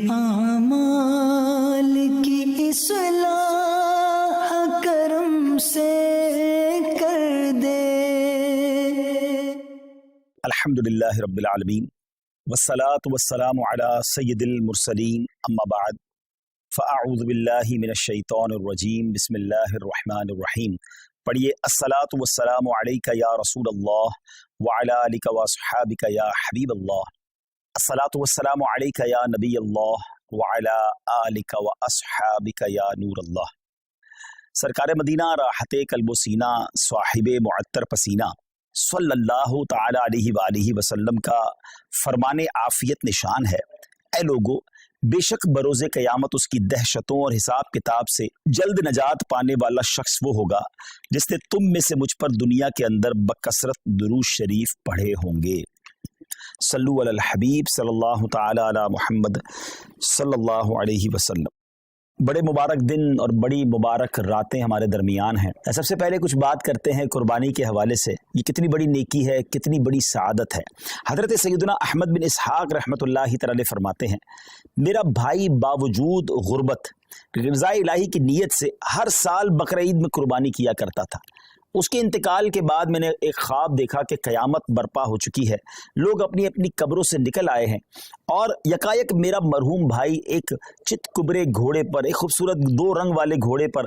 اعمال کی اصلاح کرم سے کر دے۔ الحمدللہ رب العالمین والصلاة والسلام علی سید المرسلین، اما بعد فاعوذ باللہ من الشیطان الرجیم، بسم اللہ الرحمن الرحیم۔ پڑھیے الصلاة والسلام علیک یا رسول اللہ وعلی آلک واصحابک یا حبیب اللہ، الصلاة والسلام علیک یا نبی اللہ وعلی آلک واصحابک یا نور اللہ۔ سرکار مدینہ راحت قلب و سینہ، صاحب معطر پسینہ صلی اللہ تعالی علیہ وآلہ وسلم کا فرمان عافیت نشان ہے، اے لوگو بے شک بروز قیامت اس کی دہشتوں اور حساب کتاب سے جلد نجات پانے والا شخص وہ ہوگا جس نے تم میں سے مجھ پر دنیا کے اندر بکثرت درود شریف پڑھے ہوں گے۔ صلو علی الحبیب صلی اللہ تعالی علی محمد صلی اللہ علیہ وسلم۔ بڑے مبارک دن اور بڑی مبارک راتیں ہمارے درمیان ہیں۔ سب سے پہلے کچھ بات کرتے ہیں قربانی کے حوالے سے، یہ کتنی بڑی نیکی ہے، کتنی بڑی سعادت ہے۔ حضرت سیدنا احمد بن اسحاق رحمۃ اللہ تعالی فرماتے ہیں، میرا بھائی باوجود غربت رضا الہی کی نیت سے ہر سال بقرعید میں قربانی کیا کرتا تھا۔ اس کے انتقال کے بعد میں نے ایک خواب دیکھا کہ قیامت برپا ہو چکی ہے، لوگ اپنی اپنی قبروں سے نکل آئے ہیں، اور یکایک میرا مرحوم بھائی ایک چت کبرے گھوڑے پر، ایک خوبصورت 2 رنگ والے گھوڑے پر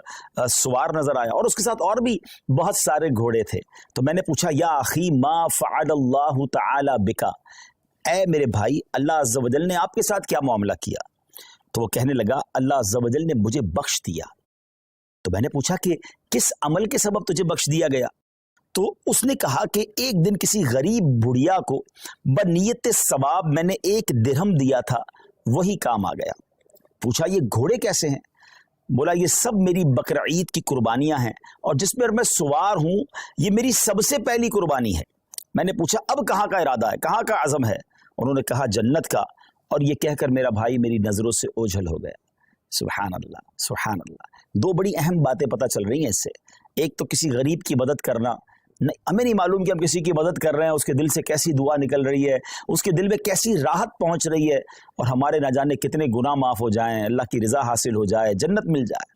سوار نظر آیا، اور اس کے ساتھ اور بھی بہت سارے گھوڑے تھے۔ تو میں نے پوچھا، یا اخی ما فعل اللہ تعالی بکا، اے میرے بھائی اللہ عز و جل نے آپ کے ساتھ کیا معاملہ کیا؟ تو وہ کہنے لگا، اللہ عز و جل نے مجھے بخش دیا۔ تو میں نے پوچھا کہ کس عمل کے سبب تجھے بخش دیا گیا؟ تو اس نے کہا کہ ایک دن کسی غریب بڑھیا کو بنیت ثواب میں نے 1 درہم دیا تھا، وہی کام آ گیا۔ پوچھا یہ گھوڑے کیسے ہیں؟ بولا یہ سب میری بقرعید کی قربانیاں ہیں، اور جس پر میں سوار ہوں یہ میری سب سے پہلی قربانی ہے۔ میں نے پوچھا اب کہاں کا ارادہ ہے، کہاں کا عزم ہے؟ انہوں نے کہا جنت کا، اور یہ کہہ کر میرا بھائی میری نظروں سے اوجھل ہو گیا۔ سبحان اللہ، سبحان اللہ۔ 2 بڑی اہم باتیں پتہ چل رہی ہیں اس سے۔ ایک تو کسی غریب کی مدد کرنا، ہمیں نہیں معلوم کہ ہم کسی کی مدد کر رہے ہیں، اس کے دل سے کیسی دعا نکل رہی ہے، اس کے دل میں کیسی راحت پہنچ رہی ہے، اور ہمارے نہ جانے کتنے گناہ معاف ہو جائیں، اللہ کی رضا حاصل ہو جائے، جنت مل جائے۔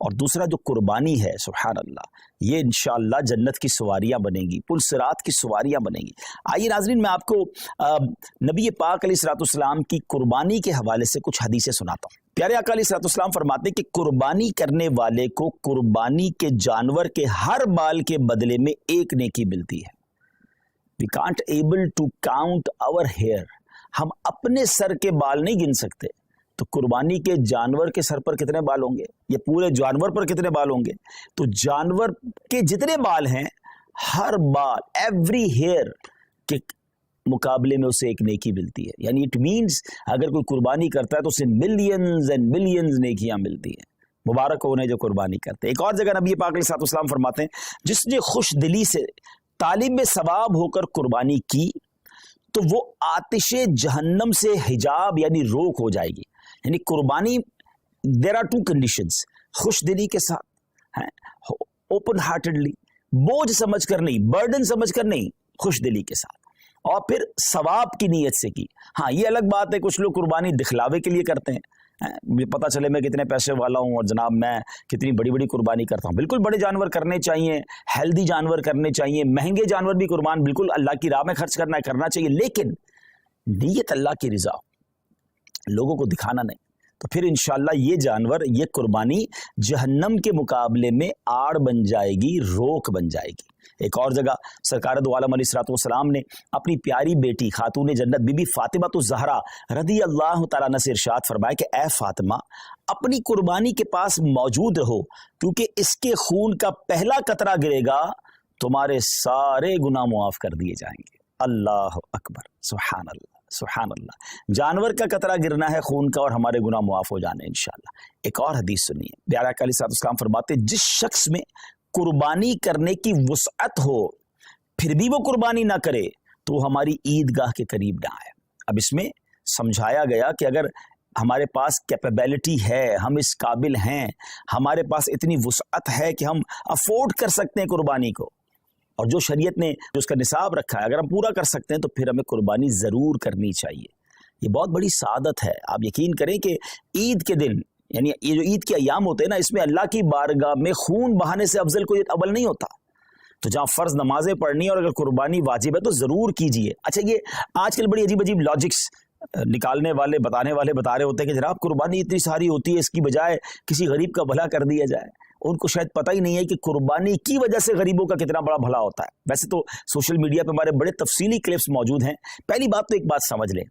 اور دوسرا جو قربانی ہے، سبحان اللہ، یہ انشاءاللہ جنت کی سواریاں بنیں گی، پل صراط کی سواریاں بنیں گی۔ آئیے ناظرین، میں آپ کو نبی پاک علیہ الصلوۃ والسلام کی قربانی کے حوالے سے کچھ حدیثیں سناتا ہوں۔ پیارے آقا علیہ الصلوۃ والسلام فرماتے ہیں کہ قربانی کرنے والے کو قربانی کے جانور کے ہر بال کے بدلے میں 1 نیکی ملتی ہے۔ We can't able to count our hair، ہم اپنے سر کے بال نہیں گن سکتے، تو قربانی کے جانور کے سر پر کتنے بال ہوں گے، یا پورے جانور پر کتنے بال ہوں گے؟ تو جانور کے جتنے بال ہیں، ہر بال، ایوری ہیئر کے مقابلے میں اسے 1 نیکی ملتی ہے۔ یعنی اٹ مینز اگر کوئی قربانی کرتا ہے تو اسے ملینز اینڈ ملینز نیکیاں ملتی ہیں۔ مبارک ہو انہیں جو قربانی کرتے ہیں۔ ایک اور جگہ نبی پاک علیہ الصلوۃ والسلام فرماتے ہیں، جس نے خوش دلی سے طالب ثواب ہو کر قربانی کی تو وہ آتش جہنم سے حجاب یعنی روک ہو جائے گی۔ یعنی قربانی دیر آر 2 کنڈیشنز، خوش دلی کے ساتھ، اوپن ہارٹڈلی، بوجھ سمجھ کر نہیں، برڈن سمجھ کر نہیں، خوش دلی کے ساتھ، اور پھر ثواب کی نیت سے کی۔ ہاں یہ الگ بات ہے کچھ لوگ قربانی دکھلاوے کے لیے کرتے ہیں، پتہ چلے میں کتنے پیسے والا ہوں اور جناب میں کتنی بڑی بڑی قربانی کرتا ہوں۔ بالکل بڑے جانور کرنے چاہیے، ہیلدی جانور کرنے چاہیے، مہنگے جانور بھی قربان بالکل اللہ کی راہ میں خرچ کرنا چاہیے، لیکن نیت اللہ کی رضا، لوگوں کو دکھانا نہیں۔ تو پھر انشاءاللہ یہ جانور، یہ قربانی جہنم کے مقابلے میں آڑ بن جائے گی، روک بن جائے گی۔ ایک اور جگہ سرکار دو عالم علیہ الصلوۃ والسلام نے اپنی پیاری بیٹی خاتون جنت بی بی فاطمہ الزہرا رضی اللہ تعالیٰ عنہ سے ارشاد فرمایا کہ اے فاطمہ، اپنی قربانی کے پاس موجود رہو، کیونکہ اس کے خون کا پہلا قطرہ گرے گا تمہارے سارے گناہ معاف کر دیے جائیں گے۔ اللہ اکبر، سبحان اللہ، سبحان اللہ۔ جانور کا قطرہ گرنا ہے خون کا، اور ہمارے گناہ معاف ہو جانے انشاءاللہ۔ ایک اور حدیث سنیے، پیارے آقا علیہ الصلوۃ والسلام فرماتے ہیں، جس شخص میں قربانی کرنے کی وسعت ہو پھر بھی وہ قربانی نہ کرے تو وہ ہماری عیدگاہ کے قریب نہ آئے۔ اب اس میں سمجھایا گیا کہ اگر ہمارے پاس کیپیبلٹی ہے، ہم اس قابل ہیں، ہمارے پاس اتنی وسعت ہے کہ ہم افورڈ کر سکتے ہیں قربانی کو، اور جو شریعت نے جو اس کا نصاب رکھا ہے اگر ہم پورا کر سکتے ہیں تو پھر ہمیں قربانی ضرور کرنی چاہیے، یہ بہت بڑی سعادت ہے. آپ یقین کریں کہ عید کے دن، یعنی یہ جو عید کے ایام ہوتے ہیں نا، اس میں اللہ کی بارگاہ میں خون بہانے سے افضل کوئی عمل نہیں ہوتا. تو جہاں فرض نمازیں پڑھنی اور اگر قربانی واجب ہے تو ضرور کیجئے. اچھا، یہ آج کل بڑی عجیب عجیب لاجکس نکالنے والے بتانے والے بتا رہے ہوتے ہیں کہ جناب قربانی اتنی ساری ہوتی ہے، اس کی بجائے کسی غریب کا بھلا کر دیا جائے. ان کو شاید پتہ ہی نہیں ہے کہ قربانی کی وجہ سے غریبوں کا کتنا بڑا بھلا ہوتا ہے. ویسے تو سوشل میڈیا پہ ہمارے بڑے تفصیلی کلپس موجود ہیں. پہلی بات تو ایک بات سمجھ لیں،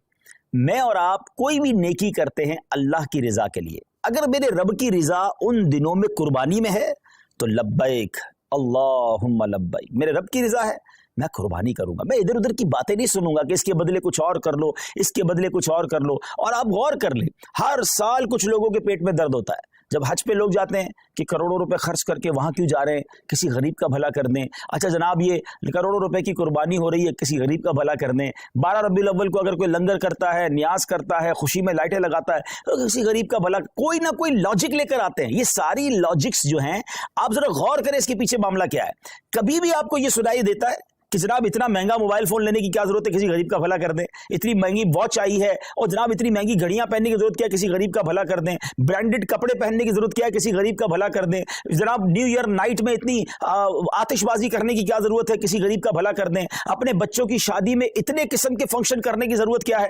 میں اور آپ کوئی بھی نیکی کرتے ہیں اللہ کی رضا کے لیے. اگر میرے رب کی رضا ان دنوں میں قربانی میں ہے تو لبیک اللہم لبیک، میرے رب کی رضا ہے میں قربانی کروں گا. میں ادھر ادھر کی باتیں نہیں سنوں گا کہ اس کے بدلے کچھ اور کر لو، اس کے بدلے کچھ اور کر لو. اور آپ غور کر لیں، ہر سال کچھ لوگوں کے پیٹ میں درد ہوتا ہے جب حج پہ لوگ جاتے ہیں کہ کروڑوں روپے خرچ کر کے وہاں کیوں جا رہے ہیں، کسی غریب کا بھلا کر دیں. اچھا جناب، یہ کروڑوں روپے کی قربانی ہو رہی ہے، کسی غریب کا بھلا کر دیں. 12 ربیع الاول کو اگر کوئی لنگر کرتا ہے، نیاز کرتا ہے، خوشی میں لائٹیں لگاتا ہے، تو کسی غریب کا بھلا. کوئی نہ کوئی لاجک لے کر آتے ہیں. یہ ساری لاجکس جو ہیں، آپ ذرا غور کریں اس کے پیچھے معاملہ کیا ہے. کبھی بھی آپ کو یہ سنائی دیتا ہے کہ جناب اتنا مہنگا موبائل فون لینے کی کیا ضرورت ہے، کسی غریب کا بھلا کر دیں. اتنی مہنگی واچ آئی ہے اور جناب اتنی مہنگی گھڑیاں پہننے کی ضرورت کیا ہے، کسی غریب کا بھلا کر دیں. برانڈڈ کپڑے پہننے کی ضرورت کیا ہے، کسی غریب کا بھلا کر دیں. جناب نیو ایئر نائٹ میں اتنی آتش بازی کرنے کی کیا ضرورت ہے، کسی غریب کا بھلا کر دیں. اپنے بچوں کی شادی میں اتنے قسم کے فنکشن کرنے کی ضرورت کیا ہے.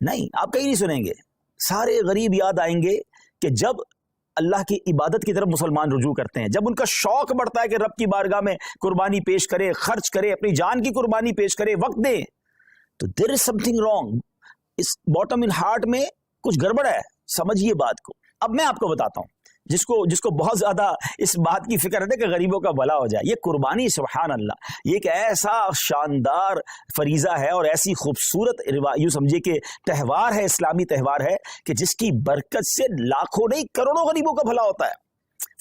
نہیں، آپ کہیں نہیں سنیں گے. سارے غریب یاد آئیں گے کہ جب اللہ کی عبادت کی طرف مسلمان رجوع کرتے ہیں، جب ان کا شوق بڑھتا ہے کہ رب کی بارگاہ میں قربانی پیش کرے، خرچ کرے، اپنی جان کی قربانی پیش کرے، وقت دے، تو there is something wrong. اس باٹم ان ہارٹ میں کچھ گڑبڑ ہے. سمجھیے بات کو. اب میں آپ کو بتاتا ہوں، جس کو بہت زیادہ اس بات کی فکر ہے کہ غریبوں کا بھلا ہو جائے. یہ قربانی، سبحان اللہ، یہ ایک ایسا شاندار فریضہ ہے اور ایسی خوبصورت یوں سمجھے کہ تہوار ہے، اسلامی تہوار ہے کہ جس کی برکت سے لاکھوں نہیں کروڑوں غریبوں کا بھلا ہوتا ہے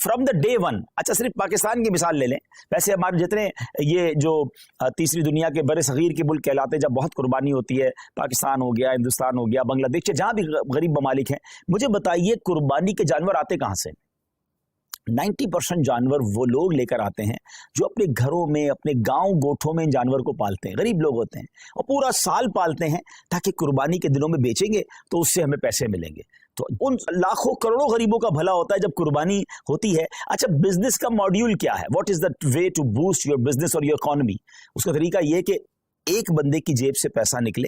فرام دا ڈے ون. اچھا، صرف پاکستان کی مثال لے لیں. ویسے ہمارے جتنے یہ جو تیسری دنیا کے بر صغیر کے ملک کہلاتے ہیں، جب بہت قربانی ہوتی ہے، پاکستان ہو گیا، ہندوستان ہو گیا، بنگلہ دیش، جہاں بھی غریب ممالک ہیں، مجھے بتائیے قربانی کے جانور آتے کہاں سے؟ 90% جانور وہ لوگ لے کر آتے ہیں جو اپنے گھروں میں، اپنے گاؤں گوٹھوں میں ان جانور کو پالتے ہیں. غریب لوگ ہوتے ہیں اور پورا سال پالتے ہیں تاکہ قربانی کے دنوں میں بیچیں گے تو اس سے ہمیں پیسے ملیں گے. تو ان لاکھوں کروڑوں غریبوں کا بھلا ہوتا ہے جب قربانی ہوتی ہے. اچھا، بزنس کا ماڈیول کیا ہے؟ What is the way to boost your business اور یور اکانومی؟ اس کا طریقہ یہ کہ ایک بندے کی جیب سے پیسہ نکلے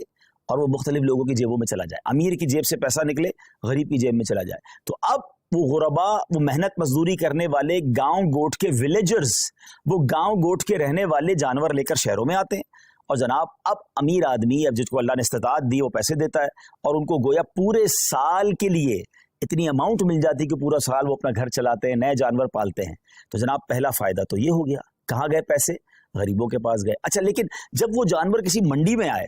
اور وہ مختلف لوگوں کی جیبوں میں چلا جائے. امیر کی جیب سے پیسہ نکلے، غریب کی جیب میں چلا جائے. تو اب وہ غربا، وہ محنت مزدوری کرنے والے گاؤں گوٹ کے ولیجرز، وہ گاؤں گوٹ کے رہنے والے جانور لے کر شہروں میں آتے ہیں اور جناب اب امیر آدمی، اب جس کو اللہ نے استطاعت دی، وہ پیسے دیتا ہے اور ان کو گویا پورے سال کے لیے اتنی اماؤنٹ مل جاتی کہ پورا سال وہ اپنا گھر چلاتے ہیں، نئے جانور پالتے ہیں. تو جناب پہلا فائدہ تو یہ ہو گیا. کہاں گئے پیسے؟ غریبوں کے پاس گئے. اچھا، لیکن جب وہ جانور کسی منڈی میں آئے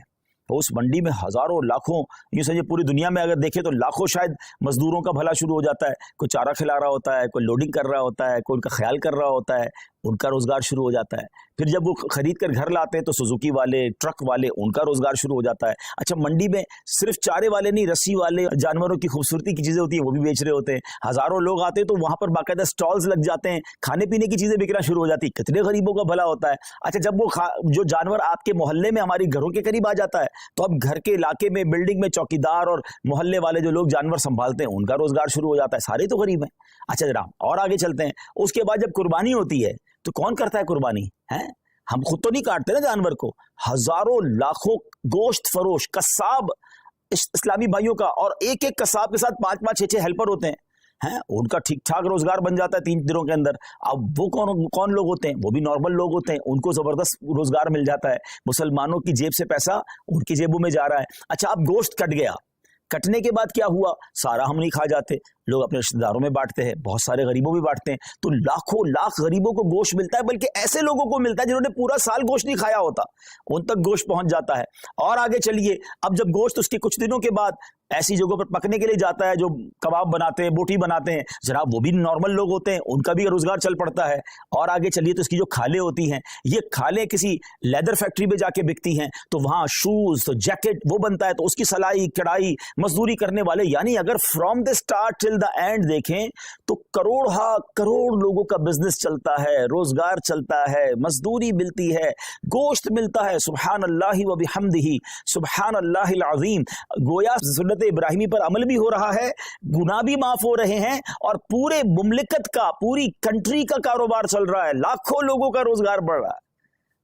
تو اس منڈی میں ہزاروں لاکھوں، یوں سمجھے پوری دنیا میں اگر دیکھیں تو لاکھوں شاید مزدوروں کا بھلا شروع ہو جاتا ہے. کوئی چارہ کھلا رہا ہوتا ہے، کوئی لوڈنگ کر رہا ہوتا ہے، کوئی ان کا خیال کر رہا ہوتا ہے، ان کا روزگار شروع ہو جاتا ہے. پھر جب وہ خرید کر گھر لاتے ہیں تو سوزوکی والے، ٹرک والے، ان کا روزگار شروع ہو جاتا ہے. اچھا، منڈی میں صرف چارے والے نہیں، رسی والے، جانوروں کی خوبصورتی کی چیزیں ہوتی ہیں وہ بھی بیچ رہے ہوتے ہیں. ہزاروں لوگ آتے ہیں تو وہاں پر باقاعدہ سٹالز لگ جاتے ہیں، کھانے پینے کی چیزیں بکنا شروع ہو جاتی. کتنے غریبوں کا بھلا ہوتا ہے. اچھا، جب وہ جو جانور آپ کے محلے میں، ہماری گھروں کے قریب آ جاتا ہے تو اب گھر کے علاقے میں، بلڈنگ میں چوکیدار اور محلے والے جو لوگ جانور سنبھالتے ہیں ان کا روزگار شروع ہو جاتا ہے. سارے تو غریب ہیں. اچھا جناب، اور آگے چلتے ہیں. اس کے بعد جب قربانی ہوتی ہے تو کون کرتا ہے قربانی؟ ہم خود تو نہیں کاٹتے نا جانور کو. ہزاروں لاکھوں گوشت فروش قصاب اسلامی بھائیوں کا، اور ایک ایک قصاب کے ساتھ 5-5 6-6 ہیلپر ہوتے ہیں. ان کا ٹھیک ٹھاک روزگار بن جاتا ہے 3 دنوں کے اندر. اب وہ کون لوگ ہوتے ہیں؟ وہ بھی نارمل لوگ ہوتے ہیں، ان کو زبردست روزگار مل جاتا ہے. مسلمانوں کی جیب سے پیسہ ان کی جیبوں میں جا رہا ہے. اچھا، اب گوشت کٹ گیا، کٹنے کے بعد کیا ہوا؟ سارا ہم نہیں کھا جاتے، لوگ اپنے رشتہ داروں میں بانٹتے ہیں، بہت سارے غریبوں بھی بانٹتے ہیں. تو لاکھوں لاکھ غریبوں کو گوشت ملتا ہے، بلکہ ایسے لوگوں کو ملتا ہے جنہوں نے پورا سال گوشت نہیں کھایا ہوتا، ان تک گوشت پہنچ جاتا ہے. اور آگے چلیے، اب جب گوشت اس کے کچھ دنوں کے بعد ایسی جگہوں پر پکنے کے لیے جاتا ہے جو کباب بناتے ہیں، بوٹی بناتے ہیں، جناب وہ بھی نارمل لوگ ہوتے ہیں، ان کا بھی روزگار چل پڑتا ہے. اور آگے چلیے تو اس کی جو کھالیں ہوتی ہیں، یہ کھالیں کسی لیدر فیکٹری میں جا کے بکتی ہیں تو وہاں شوز، تو جیکٹ وہ بنتا ہے، تو اس کی سلائی، کڑھائی، مزدوری کرنے والے، یعنی اگر from the start till till the end देखें तो करोड़ लोगों का बिजनेस चलता है, रोजगार चलता है, मजदूरी मिलती है, गोश्त मिलता है। सुभान अल्लाह व बिहम्दिही सुभान अल्लाहिल अज़ीम। गोया सुन्नत इब्राहिमी पर अमल भी हो रहा है, गुनाह भी माफ हो रहे हैं और पूरे मुमलिकत का, पूरी कंट्री का कारोबार चल रहा है, लाखों लोगों का रोजगार बढ़ रहा है।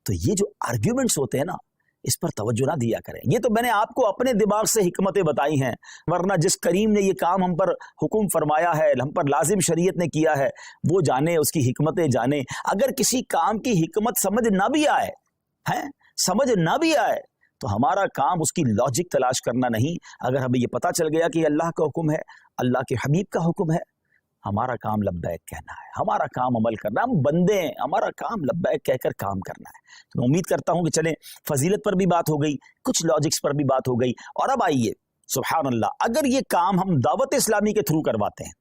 तो ये जो आर्ग्यूमेंट्स होते हैं ना, इस पर तवज्जो ना दिया करें। ये तो मैंने आपको अपने दिमाग से हिकमतें बताई हैं, वरना जिस करीम ने ये काम हम पर हुक्म फरमाया है, हम पर लाजिम शरीयत ने किया है, वो जाने, उसकी हिकमतें जाने। अगर किसी काम की हिकमत समझ ना भी आए, हैं समझ ना भी आए, तो हमारा काम उसकी लॉजिक तलाश करना नहीं। अगर हमें ये पता चल गया कि अल्लाह का हुक्म है, अल्लाह के हबीब का हुक्म है, हमारा काम लब्बैक कहना है, हमारा काम अमल करना। हम बंदे हैं, हमारा काम लब्बैक कहकर काम करना है। तो मैं उम्मीद करता हूं कि चलें, फजीलत पर भी बात हो गई, कुछ लॉजिक्स पर भी बात हो गई। और अब आइए, सुभान अल्लाह, अगर ये काम हम दावत इस्लामी के थ्रू करवाते हैं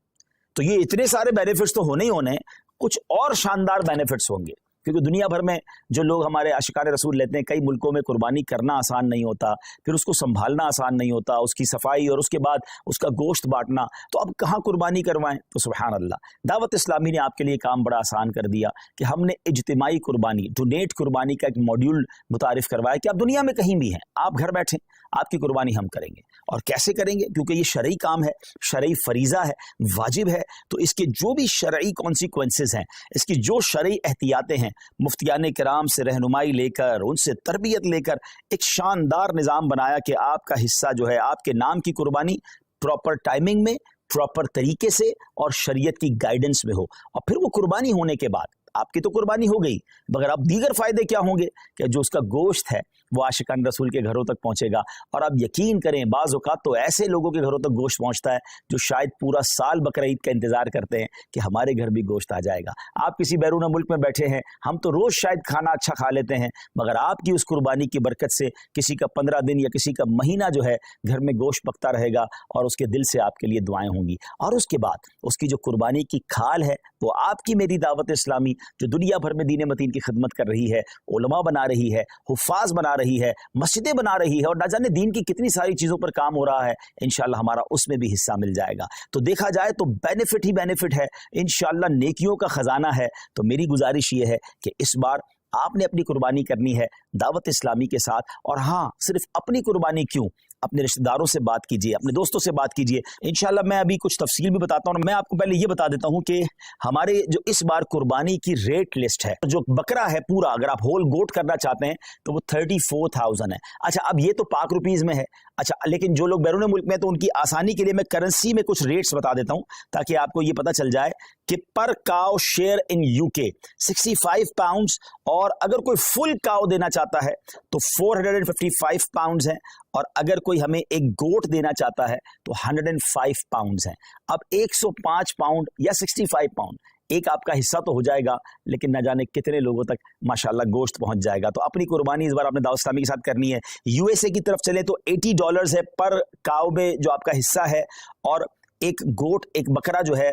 तो ये इतने सारे बेनिफिट्स तो होने ही होने, कुछ और शानदार बेनिफिट्स होंगे। क्योंकि दुनिया भर में जो लोग हमारे आशिकाने रसूल लेते हैं, कई मुल्कों में कुर्बानी करना आसान नहीं होता, फिर उसको संभालना आसान नहीं होता, उसकी सफाई और उसके बाद उसका गोश्त बांटना। तो अब कहाँ कुर्बानी करवाएं? तो सुभान अल्लाह, दावत इस्लामी ने आपके लिए काम बड़ा आसान कर दिया कि हमने इज्तिमाई कुर्बानी, डोनेट कुर्बानी का एक मॉड्यूल मुतारिफ करवाया कि आप दुनिया में कहीं भी हैं, आप घर बैठे, आपकी कुर्बानी हम करेंगे। और कैसे करेंगे? क्योंकि ये शरई काम है, शरई फरीजा है, वाजिब है, तो इसके जो भी शरई कॉन्सिक्वेंसेस हैं, इसकी जो शरई एहतियातें हैं, मुफ्तियाने किराम से रहनुमाई लेकर, उनसे तरबियत लेकर एक शानदार निज़ाम बनाया कि आपका हिस्सा जो है, आपके नाम की कुर्बानी प्रॉपर टाइमिंग में, प्रॉपर तरीके से और शरीयत की गाइडेंस में हो। और फिर वो कुर्बानी होने के बाद आपकी तो कुर्बानी हो गई, मगर अब दीगर फायदे क्या होंगे कि जो उसका गोश्त है वो आशिकान रसूल के घरों तक पहुंचेगा। और आप यकीन करें, बाज़ औक़ात तो ऐसे लोगों के घरों तक गोश्त पहुंचता है जो शायद पूरा साल बकरा ईद का इंतजार करते हैं कि हमारे घर भी गोश्त आ जाएगा। आप किसी बैरून मुल्क में बैठे हैं, हम तो रोज़ शायद खाना अच्छा खा लेते हैं, मगर आपकी उस कुर्बानी की बरकत से किसी का 15 दिन या किसी का महीना जो है घर में गोश्त पकता रहेगा और उसके दिल से आपके लिए दुआएं होंगी। और उसके बाद उसकी जो कुर्बानी की खाल है, वो आपकी मेरी दावत इस्लामी जो दुनिया भर में दीन मतीन की खिदमत कर रही है, उलमा बना रही है, हुफ़ाज़ बना रही है, मस्जिदें बना रही है, और ना जाने दीन की कितनी सारी चीज़ों पर काम हो रहा है, इंशाअल्लाह हमारा उसमें भी हिस्सा मिल जाएगा। तो देखा जाए तो बेनिफिट ही बेनिफिट है, इंशाअल्लाह नेकियों का ख़जाना है। तो मेरी गुजारिश ये है कि इस बार आपने अपनी कुर्बानी करनी है दावत इस्लामी के साथ। और हाँ, सिर्फ अपनी कुर्बानी क्यों, अपने रिश्तेदारों से बात कीजिए, अपने दोस्तों से बात कीजिए। इंशाल्लाह मैं अभी कुछ तफसील भी बताता हूँ। मैं आपको पहले ये बता देता हूँ कि हमारे जो इस बार कुर्बानी की रेट लिस्ट है, जो बकरा है पूरा, अगर आप होल गोट करना चाहते हैं तो वो 34,000 है। अच्छा, अब ये तो पाक रुपीज़ में है। अच्छा, लेकिन जो लोग बैरून मुल्क में हैं तो उनकी आसानी के लिए मैं करेंसी में कुछ रेट्स बता देता हूँ ताकि आपको ये पता चल जाए कि पर cow share in UK 65 pounds, और अगर कोई फुल काउ देना चाहता है तो 455 पाउंड्स हैं, और अगर कोई हमें एक गोट देना चाहता है तो 105 पाउंड्स हैं। अब 105 पाउंड या 65 पाउंड एक आपका हिस्सा तो हो जाएगा, लेकिन न जाने कितने लोगों तक माशाल्लाह गोश्त पहुंच जाएगा। तो अपनी कुर्बानी इस बार आपने दावत इस्लामी के साथ करनी है। यूएसए की तरफ चले तो $80 है पर काउ में जो आपका हिस्सा है, और एक गोट, एक बकरा जो है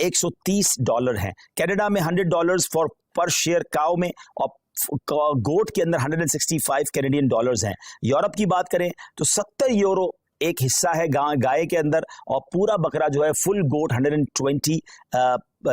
$130 है। कनाडा में $100 फॉर पर शेयर काउ में, और गोट के अंदर 165 कैनेडियन डॉलर्स हैं। यूरोप की बात करें तो 70 यूरो एक हिस्सा है गाय के अंदर, और पूरा बकरा जो है फुल गोट 120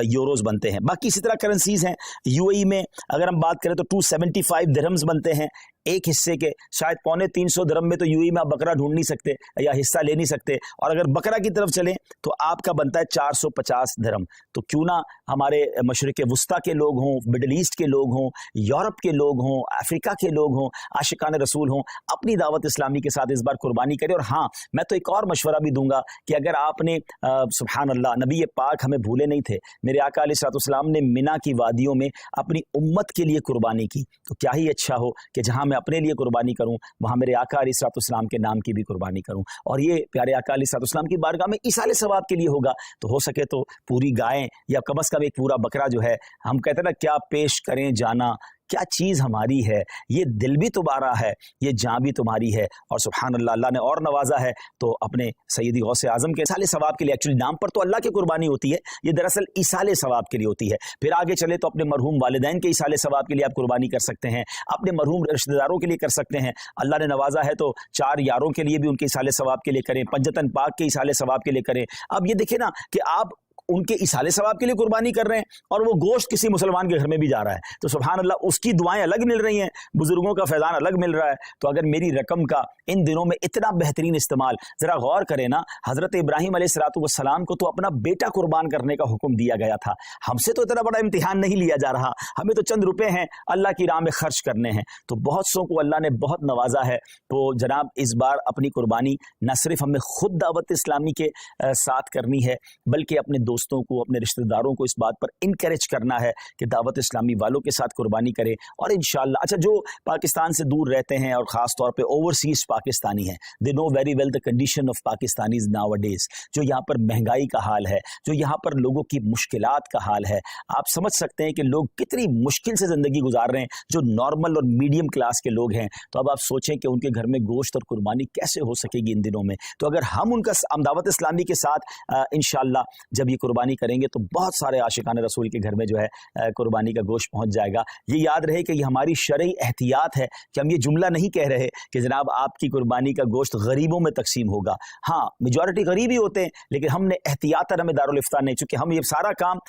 यूरोज बनते हैं। बाकी इसी तरह करेंसीज हैं। यूएई में अगर हम बात करें तो 275 दिरहम्स बनते हैं एक हिस्से के। शायद 350 दिरहम में तो यूएई में आप बकरा ढूंढ नहीं सकते या हिस्सा ले नहीं सकते, और अगर बकरा की तरफ चलें तो आपका बनता है 450 दिरहम। तो क्यों ना हमारे मशरिक वस्ता के लोग हों, मिडल ईस्ट के लोग हों, यूरोप के लोग हों, अफ्रीका के लोग हों, आशिकान रसूल हों, अपनी दावत इस्लामी के साथ इस बार कुर्बानी करें। और हाँ, मैं तो एक और मशवरा भी दूंगा कि अगर आपने सुभान अल्लाह, नबी पाक हमें भूले नहीं थे, मेरे आका अलैहिस्सलाम ने मिना की वादियों में अपनी उम्मत के लिए कुर्बानी की, तो क्या ही अच्छा हो कि जहां मैं अपने लिए कुर्बानी करूं, वहां मेरे आका अलैहिस्सलाम के नाम की भी कुर्बानी करूं, और ये प्यारे आका अलैहिस्सलाम की बारगाह में इसाले सवाब के लिए होगा। तो हो सके तो पूरी गायें या कम से कम एक पूरा बकरा जो है, हम कहते हैं ना, क्या पेश करें जाना, क्या चीज़ हमारी है, ये दिल भी तुम्हारा है, ये जान भी तुम्हारी है। और सुभान अल्लाह, अल्लाह ने और नवाजा है तो अपने सैयदी गौसे आज़म के इसाले सवाब के लिए। एक्चुअली नाम पर तो अल्लाह की कुर्बानी होती है, ये दरअसल इसाले सवाब के लिए होती है। फिर आगे चले तो अपने मरहूम वालिदैन के इसाले सवाब के लिए आप कुर्बानी कर सकते हैं, अपने मरहूम रिश्तेदारों के लिए कर सकते हैं। अल्लाह ने नवाजा है तो 4 यारों के लिए भी उनके इसाले सवाब के लिए करें, पंजतन पाक के इसाले सवाब के लिए करें। अब ये देखिए ना कि आप उनके इसाले सवाब के लिए कुर्बानी कर रहे हैं और वो गोश्त किसी मुसलमान के घर में भी जा रहा है, तो सुभान अल्लाह, उसकी दुआएं अलग मिल रही हैं, बुजुर्गों का फैज़ान अलग मिल रहा है। तो अगर मेरी रकम का इन दिनों में इतना बेहतरीन इस्तेमाल, ज़रा गौर करें ना, हज़रत इब्राहीम अलैहिस्सलाम को तो अपना बेटा कुर्बान करने का हुक्म दिया गया था। हमसे तो इतना बड़ा इम्तिहान नहीं लिया जा रहा, हमें तो चंद रुपए हैं अल्लाह की राह में खर्च करने हैं। तो बहुत सौ को अल्लाह ने बहुत नवाजा है। तो जनाब, इस बार अपनी कुर्बानी न सिर्फ हमें खुद दावत इस्लामी के साथ करनी है, बल्कि अपने दोस्तों को, अपने रिश्तेदारों को इस बात पर इनकरेज करना है कि दावत इस्लामी वालों के साथ कुर्बानी करें। और इंशाअल्लाह, अच्छा, जो पाकिस्तान से दूर रहते हैं और ख़ास तौर पे ओवरसीज पाकिस्तानी हैं, they know very well the condition of Pakistanis nowadays, जो यहाँ पर महंगाई का हाल है, जो यहाँ पर लोगों की मुश्किलात का हाल है। आप समझ सकते हैं कि लोग कितनी मुश्किल से ज़िंदगी गुजार रहे हैं, जो नॉर्मल और मीडियम क्लास के लोग हैं। तो अब आप सोचें कि उनके घर में गोश्त और कुर्बानी कैसे हो सकेगी इन दिनों में। तो अगर हम दावत इस्लामी के साथ इंशाअल्लाह जब ये कुर्बानी करेंगे तो बहुत सारे आशिकान रसूल के घर में जो है कुर्बानी का गोश्त पहुंच जाएगा। ये याद रहे कि ये हमारी शरई एहतियात है कि हम ये जुमला नहीं कह रहे कि जनाब आपकी कुर्बानी का गोश्त गरीबों में तकसीम होगा। हाँ, मेजॉरिटी गरीब ही होते हैं, लेकिन हमने एहतियातन हमें दारुल इफ्तार नहीं, चूंकि हम ये सारा काम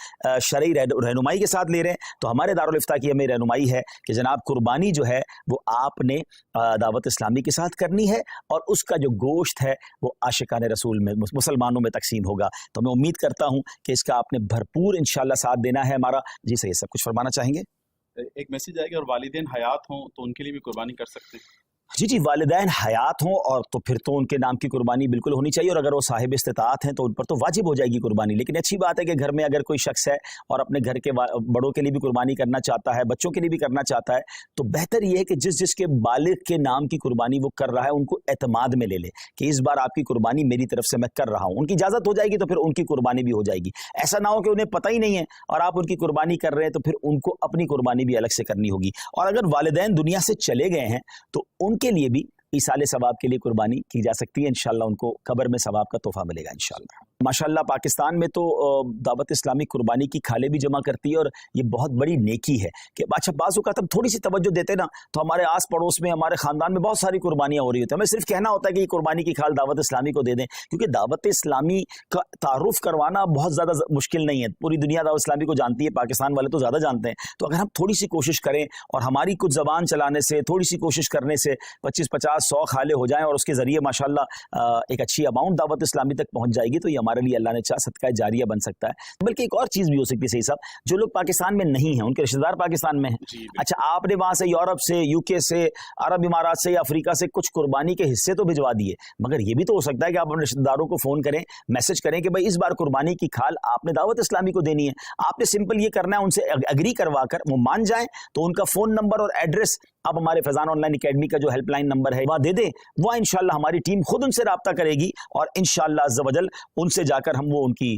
शरई रहनुमाई के साथ ले रहे हैं, तो हमारे दारुल इफ्तार की हमें रहनुमाई है कि जनाब कुर्बानी जो है वो आपने दावत इस्लामी के साथ करनी है और उसका जो गोश्त है वो आशिकान रसूल में, मुसलमानों में तकसीम होगा। तो मैं उम्मीद करता हूँ कि इसका आपने भरपूर इंशाल्लाह साथ देना है हमारा। जी सही, सब कुछ फरमाना चाहेंगे? एक मैसेज आएगा, और वालिदैन हयात हों तो उनके लिए भी कुर्बानी कर सकते हैं। जी जी, वालिदैन हयात हों और तो फिर तो उनके नाम की कुर्बानी बिल्कुल होनी चाहिए, और अगर वो साहिब इस्तिताअत हैं तो उन पर तो वाजिब हो जाएगी कुर्बानी। लेकिन अच्छी बात है कि घर में अगर कोई शख्स है और अपने घर के बड़ों के लिए भी कुर्बानी करना चाहता है, बच्चों के लिए भी करना चाहता है, तो बेहतर ये है कि जिसके बालिग के नाम की कुर्बानी वो कर रहा है उनको एतमाद में ले ले कि इस बार आपकी कुर्बानी मेरी तरफ से मैं कर रहा हूँ। उनकी इजाज़त हो जाएगी तो फिर उनकी कुर्बानी भी हो जाएगी। ऐसा ना हो कि उन्हें पता ही नहीं है और आप उनकी कुर्बानी कर रहे हैं, तो फिर उनको अपनी कुर्बानी भी अलग से करनी होगी। और अगर वालिदैन दुनिया से चले गए हैं तो उनके लिए भी इसाले सवाब के लिए कुर्बानी की जा सकती है। इंशाल्लाह उनको कब्र में सवाब का तोहफा मिलेगा इंशाल्लाह। माशाल्लाह, पाकिस्तान में तो दावत इस्लामी कुर्बानी की खाले भी जमा करती है और ये बहुत बड़ी नेकी है कि अच्छा बाज़ औक़ात हम थोड़ी सी तवज्जो देते ना तो हमारे आस पड़ोस में, हमारे ख़ानदान में बहुत सारी कुर्बानियाँ हो रही होती हैं। हमें सिर्फ कहना होता है कि ये कुर्बानी की खाल दावत इस्लामी को दे दें, क्योंकि दावत इस्लामी का तारुफ करवाना बहुत ज़्यादा मुश्किल नहीं है। पूरी दुनिया दावत इस्लामी को जानती है, पाकिस्तान वाले तो ज़्यादा जानते हैं। तो अगर हम थोड़ी सी कोशिश करें और हमारी कुछ ज़बान चलाने से, थोड़ी सी कोशिश करने से 25, 50, 100 खाले हो जाएं और उसके ज़रिए माशाल्लाह एक अच्छी अमाउंट दावत इस्लामी तक पहुँच जाएगी, तो ये हमारे लिए अल्लाह ने चाहा सदका जारिया बन सकता है। बल्कि एक और चीज़ भी हो सकती है सही साहब, जो लोग पाकिस्तान में नहीं हैं, उनके रिश्तेदार पाकिस्तान में हैं। अच्छा, आपने वहाँ से यूरोप से, यूके से, अरब इमारात से या अफ्रीका से कुछ कुर्बानी के हिस्से तो भिजवा दिए, मगर ये भी तो हो सकता है कि आप अपने रिश्तेदारों को फ़ोन करें, मैसेज करें कि भाई इस बार कुर्बानी की खाल आपने दावत इस्लामी को देनी है। आपने सिंपल ये करना है, उनसे एग्री करवा कर वो मान जाएं तो उनका फ़ोन नंबर और एड्रेस आप हमारे फैज़ान ऑनलाइन अकेडमी का जो हेल्पलाइन नंबर है वहाँ दे दें। वहाँ इंशाल्लाह हमारी टीम खुद उनसे रब्ता करेगी और इंशाल्लाह अज़्ज़ वजल उनसे जाकर हम वो उनकी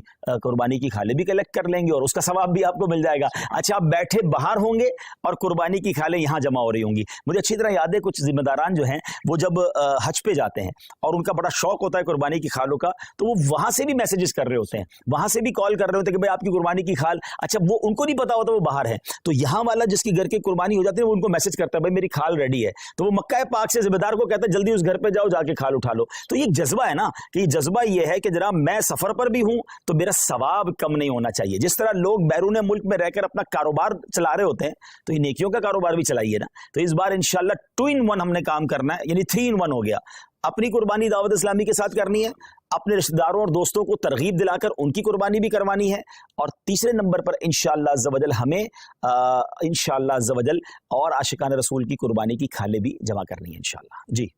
कुर्बानी की खाले भी कलेक्ट कर लेंगे और उसका सवाब भी आपको मिल जाएगा। अच्छा, आप बैठे बाहर होंगे और कुर्बानी की खालें यहाँ जमा हो रही होंगी। मुझे अच्छी तरह याद है, कुछ जिम्मेदारान जो हैं वो जब हज पे जाते हैं और उनका बड़ा शौक होता है कुर्बानी की खालों का, तो वो वहाँ से भी मैसेजेस कर रहे होते हैं, वहाँ से भी कॉल कर रहे होते हैं कि भाई आपकी कुर्बानी की खाल। अच्छा, वो उनको नहीं पता होता वो बाहर है, तो यहाँ वाला जिसकी घर की कुर्बानी हो जाती है वो उनको मैसेज करता है भाई मेरी खाल रेडी है, तो वो मक्का पाक से जिम्मेदार को कहता है जल्दी उस घर पे जाओ, जाके खाल उठा लो। तो ये जज्बा है ना, कि ये जज्बा ये है कि जनाब मैं सफर पर भी हूं तो मेरा सवाब कम नहीं होना चाहिए। जिस तरह लोग बैरून मुल्क में रहकर अपना कारोबार चला रहे होते हैं, तो ये नेकियों का कारोबार भी चलाइए ना। तो इस बार इंशाल्लाह 2 in 1 हमने काम करना है, यानी 3 in 1 हो गया। अपनी कुर्बानी दावत इस्लामी के साथ करनी है, अपने रिश्तेदारों और दोस्तों को तरगीब दिलाकर उनकी कुर्बानी भी करवानी है, और तीसरे नंबर पर इंशाअल्लाह अज़्ज़ वजल हमें इंशाअल्लाह अज़्ज़ वजल और आशिकान रसूल की कुर्बानी की खाले भी जमा करनी है इंशाअल्लाह। जी,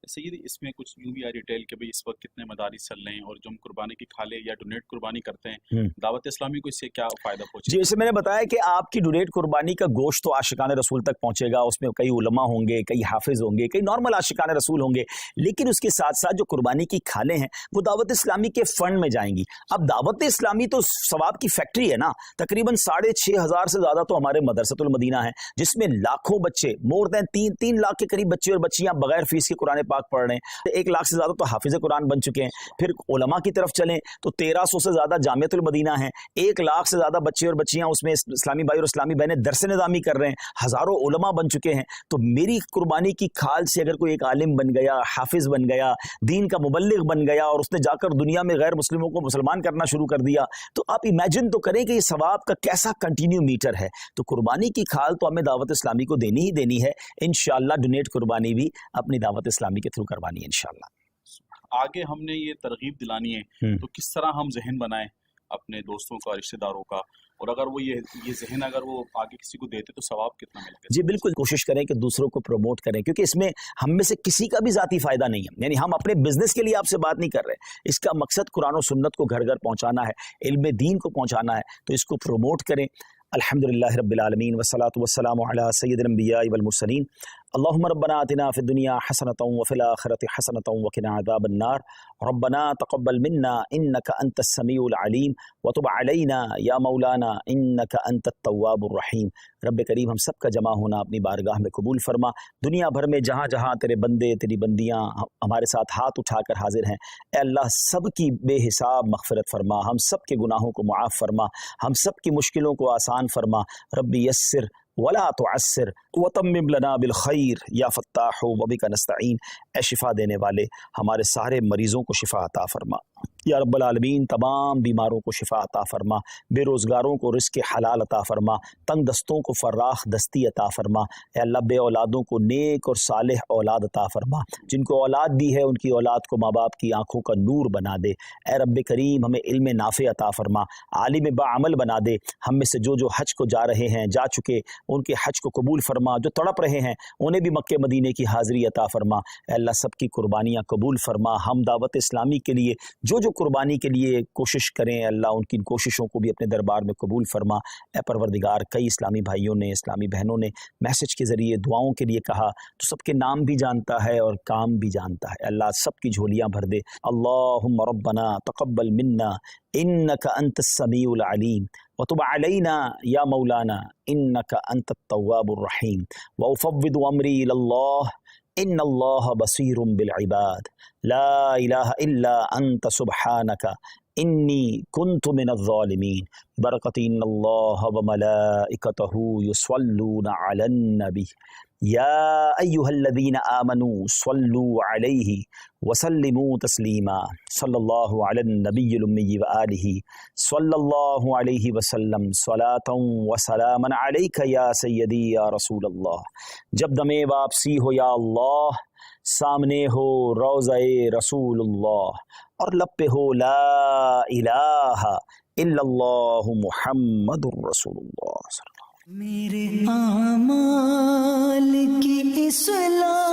सैयद اس में कुछ यूं भी आ डिटेल कि भाई इस वक्त कितने मदारिस चल रहे हैं और जो हम कुर्बानी की खाले या डोनेट कुर्बानी करते हैं दावत इस्लामी को इससे क्या फ़ायदा पहुंचे? जी, जैसे मैंने बताया कि आपकी डोनेट कुर्बानी का गोश्त तो आशिकान रसूल तक पहुंचेगा, उसमें कई उलमा होंगे, कई हाफिज होंगे, कई नॉर्मल आशिकान रसूल होंगे, लेकिन उसके साथ साथ जो कुर्बानी की खालें हैं वो दावत इस्लामी के फंड में जाएंगी। अब दावत इस्लामी तो सवाब की फैक्ट्री है ना, तकरीबन 6,500 से ज़्यादा तो हमारे मदरसतुल मदीना है, जिसमें लाखों बच्चे, मोर देन 3 लाख के करीब बच्चे और बच्चियां बगैर फीस के कुरान पाक पढ़ रहे हैं। 1 लाख से ज़्यादा तो हाफिज़ कुरान बन चुके हैं। फिर उलमा की तरफ चलें तो 1300 से ज़्यादा जामियतुल मदीना है, 1 लाख से ज़्यादा बच्चे और बच्चियां उसमें इस्लामी भाई और इस्लामी बहनें दरस निज़ामी कर रहे हैं, हज़ारों उलमा बन चुके हैं। तो मेरी कुर्बानी की खाल से अगर कोई एक आलिम बन गया, हाफिज़ बन गया, दीन का मुबल्लिग बन गया और उसने जाकर दुनिया में गैर मुस्लिमों को मुसलमान करना शुरू कर दिया, तो आप इमेजिन तो करें कि ये सवाब का कैसा कंटिन्यू मीटर है। तो कुर्बानी की खाल तो हमें दावत इस्लामी को देनी ही देनी है। इंशाअल्लाह डोनेट कुर्बानी भी अपनी दावत इस्लामी के थ्रू करवानी है इंशाअल्लाह। आगे हमने ये तरगीब दिलानी है तो किस तरह हम जहन बनाएं अपने दोस्तों का, रिश्तेदारों का, और अगर वो ये जहन अगर वो आगे किसी को देते तो सवाब कितना मिलेगा? जी बिल्कुल, कोशिश करें कि दूसरों को प्रमोट करें, क्योंकि इसमें हम में से किसी का भी ज़ाती फ़ायदा नहीं है। यानी हम अपने बिजनेस के लिए आपसे बात नहीं कर रहे, इसका मकसद कुरान और सुन्नत को घर घर पहुँचाना है, इल्म दीन को पहुँचाना है, तो इसको प्रमोट करें। अल्हम्दुलिल्लाहि रब्बिल आलमीन वस्सलातु वस्सलामु अला सय्यिदिल अंबियाइ वल मुरसलीन अल्लाहुम्मा रब्बना आतिना फिद दुनिया हसनतन व फिल आखिरति हसनतन व क़िना अज़ाबन नार रब्बना तक़ब्बल मिन्ना इन्नका अंतस समीउल अलीम व तुब अलैना या मौलाना इन्नका अंतत तव्वाबुर रहीम। रब्ब करीम हम सब का जमा होना अपनी बारगाह में कबूल फरमा। दुनिया भर में जहाँ जहाँ तेरे बंदे तेरी बंदियाँ हमारे साथ हाथ उठाकर हाजिर हैं, ए अल्लाह सब की बेहिसाब मग़फ़िरत फरमा, हम सब के गुनाहों को मुआफ़ फरमा, हम सब की मुश्किलों को आसान फरमा। रब्बी यस्सिर वला तुअस्सिर वतम्मिम लना बिल खैर या फत्ताहु व बिका नस्तईन। ए शिफा देने वाले हमारे सारे मरीज़ों को शिफा अता फरमा या रब्बल आलमीन। तमाम बीमारों को शिफा अता फरमा, बेरोज़गारों को रिज़्क़ हलाल अता फरमा, तंग दस्तों को फर्राख दस्ती अता फरमा। ए अल्लाह बे औलादों को नेक और सालेह औलाद अता फरमा, जिनको औलाद दी है उनकी औलाद को माँ बाप की आँखों का नूर बना दे। ए रब्ब करीम हमें इल्म नाफ़े अता फरमा, आलिम बाअमल बना दे। हम में से जो हज को जा रहे हैं, जा चुके, उनके हज को कबूल फरमा, जो तड़प रहे हैं उन्हें भी मक्के मदीने की हाज़िरी अता फरमा। अल्लाह सबकी कुर्बानियाँ कबूल फरमा। हम दावत इस्लामी के लिए जो कुर्बानी के लिए कोशिश करें, अल्लाह उनकी कोशिशों को भी अपने दरबार में कबूल फरमा। ए परवरदिगार, कई इस्लामी भाइयों ने, इस्लामी बहनों ने मैसेज के ज़रिए दुआओं के लिए कहा, तो सबके नाम भी जानता है और काम भी जानता है। अल्लाह सबकी झोलियाँ भर दे। अल्लाहुम्मा रब्बना तक़ब्बल मिन्ना इन्नका अंतस समीउल अलीम व तुब अलैना या मौलाना इन्नका अंतत तव्वाबुर रहीम व उफ़व्विदु अमरी इलल्लाह इन्नल्लाह बसीरुम बिल इबाद ला इलाहा इल्ला अंत सुब्हानका इन्नी कुन्तु मिनज़ ज़ालिमीन बरकति इन्नल्लाह व मलाइकतहु युसल्लूना अलन नबी या अय्युहल्लज़ीना आमनू सल्लू अलैहि वसल्लिमू तस्लीमा सल्लल्लाहु अलन नबिय्यिल उम्मी व आलिहि सल्लल्लाहु अलैहि वसल्लम सलातन व सलामन अलैका या सय्यदी या रसूलल्लाह। जब दमे वापसी हो या अल्लाह, सामने हो रोज़ाए रसूलुल्लाह और लब पे हो ला इलाहा इल्लल्लाहु मुहम्मदुर रसूलुल्लाह। मेरे आमाल की इस्लाह